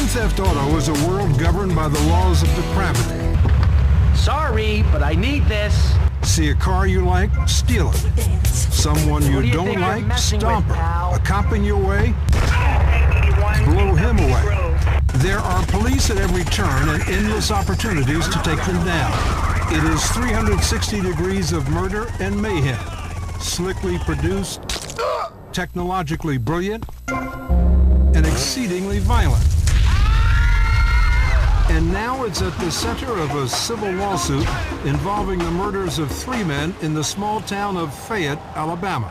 Grand Theft Auto is a world governed by the laws of depravity. Sorry, but I need this. See a car you like? Steal it. Someone you don't like? Stomp her. A cop in your way? Blow him away. There are police at every turn and endless opportunities to take them down. It is 360 degrees of murder and mayhem. Slickly produced, technologically brilliant, and exceedingly violent. And now it's at the center of a civil lawsuit involving the murders of 3 men in the small town of Fayette, Alabama.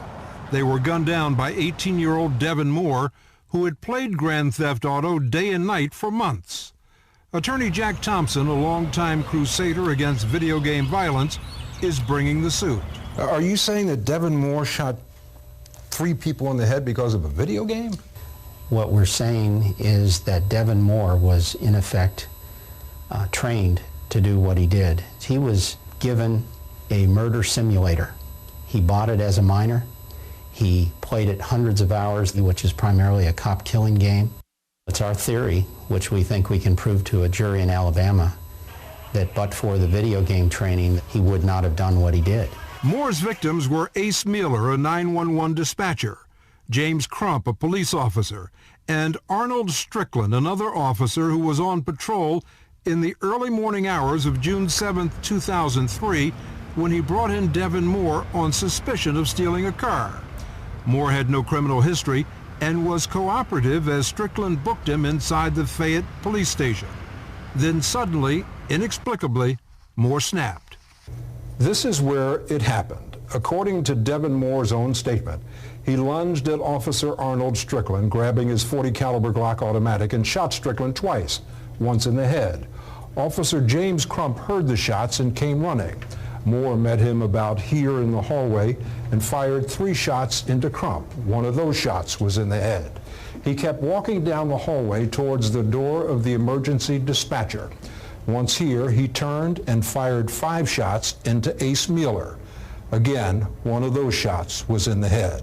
They were gunned down by 18-year-old Devin Moore, who had played Grand Theft Auto day and night for months. Attorney Jack Thompson, a longtime crusader against video game violence, is bringing the suit. Are you saying that Devin Moore shot 3 people in the head because of a video game? What we're saying is that Devin Moore was, in effect, trained to do what he did. He was given a murder simulator. He bought it as a minor. He played it hundreds of hours, which is primarily a cop-killing game. It's our theory, which we think we can prove to a jury in Alabama, that but for the video game training, he would not have done what he did. Moore's victims were Ace Mueller, a 911 dispatcher, James Crump, a police officer, and Arnold Strickland, another officer who was on patrol in the early morning hours of June 7, 2003, when he brought in Devin Moore on suspicion of stealing a car. Moore had no criminal history and was cooperative as Strickland booked him inside the Fayette police station. Then suddenly, inexplicably, Moore snapped. This is where it happened. According to Devin Moore's own statement, he lunged at Officer Arnold Strickland, grabbing his .40 caliber Glock automatic, and shot Strickland twice, once in the head. Officer James Crump heard the shots and came running. Moore met him about here in the hallway and fired 3 shots into Crump. One of those shots was in the head. He kept walking down the hallway towards the door of the emergency dispatcher. Once here, he turned and fired 5 shots into Ace Mueller. Again, one of those shots was in the head.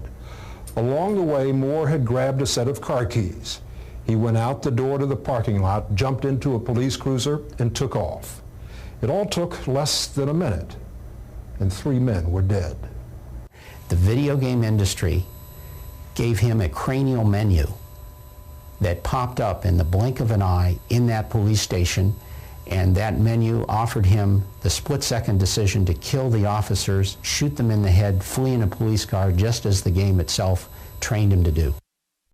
Along the way, Moore had grabbed a set of car keys. He went out the door to the parking lot, jumped into a police cruiser, and took off. It all took less than a minute, and 3 men were dead. The video game industry gave him a cranial menu that popped up in the blink of an eye in that police station, and that menu offered him the split-second decision to kill the officers, shoot them in the head, flee in a police car, just as the game itself trained him to do.